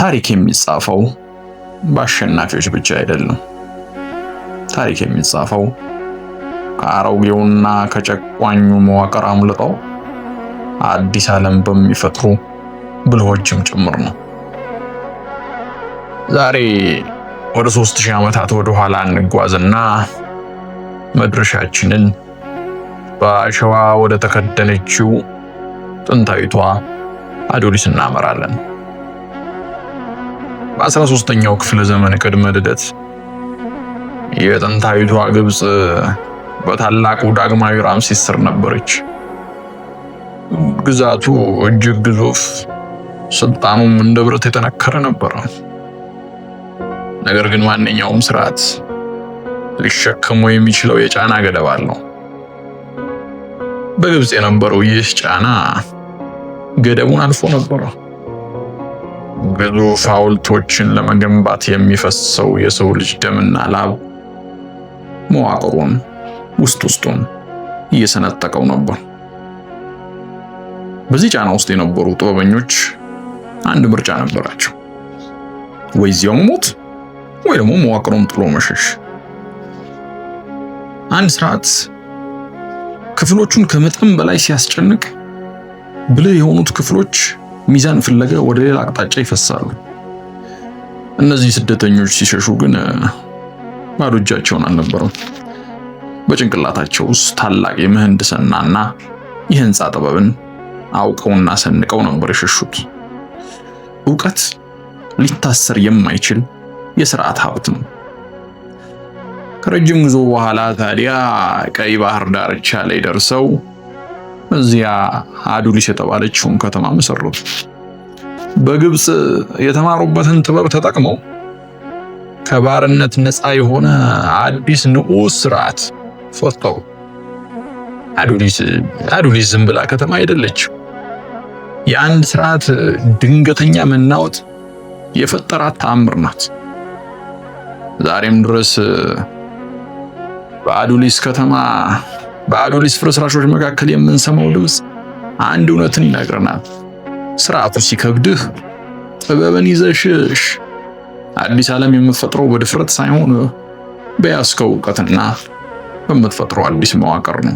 ታሪክ የሚጻፈው በአሸናፊዎች ብቻ አይደለም። ታሪክ የሚጻፈው ከአሮጌውና ከጨቋኙ መዋቅር አምልጠው አዲስ ዓለም በሚፈጥሩ ብልሆችም ጭምር ነው። ዛሬ ወደ 3000 ዓመታት ወደ ኋላ እንጓዝና መድረሻችንን በአሸዋ ወደ ተከደነችው ጥንታዊቷ አዶሊስ እናመራለን። በ13ኛው ክፍለ ዘመን ቅድመ ልደት የጥንታዊቷ ግብጽ በታላቁ ዳግማዊ ራምሴስ ስር ነበረች። ግዛቱ እጅግ ግዙፍ፣ ስልጣኑም እንደ ብረት የተነከረ ነበር። ነገር ግን ማንኛውም ስርዓት ሊሸከመው የሚችለው የጫና ገደብ አለው። በግብጽ የነበረው ይህ ጫና ገደቡን አልፎ ነበር። ግዙፍ ሐውልቶችን ለመገንባት የሚፈሰው የሰው ልጅ ደምና ላብ መዋቅሩን ውስጡን እየሰነጠቀው ነበር። በዚህ ጫና ውስጥ የነበሩ ጥበበኞች አንድ ምርጫ ነበራቸው። ወይ እዚያው መሞት ወይ ደግሞ መዋቅሩን ጥሎ መሸሽ። አንድ ስርዓት ክፍሎቹን ከመጠን በላይ ሲያስጨንቅ ብልህ የሆኑት ክፍሎች ሚዛን ፍለጋ ወደ ሌላ አቅጣጫ ይፈሳሉ። እነዚህ ስደተኞች ሲሸሹ ግን ባዶ እጃቸውን አልነበሩም። በጭንቅላታቸው ውስጥ ታላቅ የምህንድስናና የህንፃ ጥበብን አውቀውና ሰንቀው ነበር የሸሹት። ዕውቀት ሊታሰር የማይችል የስርዓት ሀብት ነው። ከረጅም ጉዞ በኋላ ታዲያ ቀይ ባህር ዳርቻ ላይ ደርሰው እዚያ አዶሊስ የተባለችውን ከተማ መሰረቱ። በግብጽ የተማሩበትን ጥበብ ተጠቅመው ከባርነት ነፃ የሆነ አዲስ ንዑስ ስርዓት ፈጠሩ። አዶሊስ ዝም ብላ ከተማ አይደለችም። የአንድ ስርዓት ድንገተኛ መናወጥ የፈጠራት ተአምር ናት። ዛሬም ድረስ በአዶሊስ ከተማ በአዶሊስ ፍርስራሾች መካከል የምንሰማው ድምፅ አንድ እውነትን ይነግረናል። ስርዓቱ ሲከብድህ ጥበብን ይዘሽሽ። አዲስ ዓለም የምትፈጥረው በድፍረት ሳይሆን በያዝከው ዕውቀትና በምትፈጥረው አዲስ መዋቅር ነው።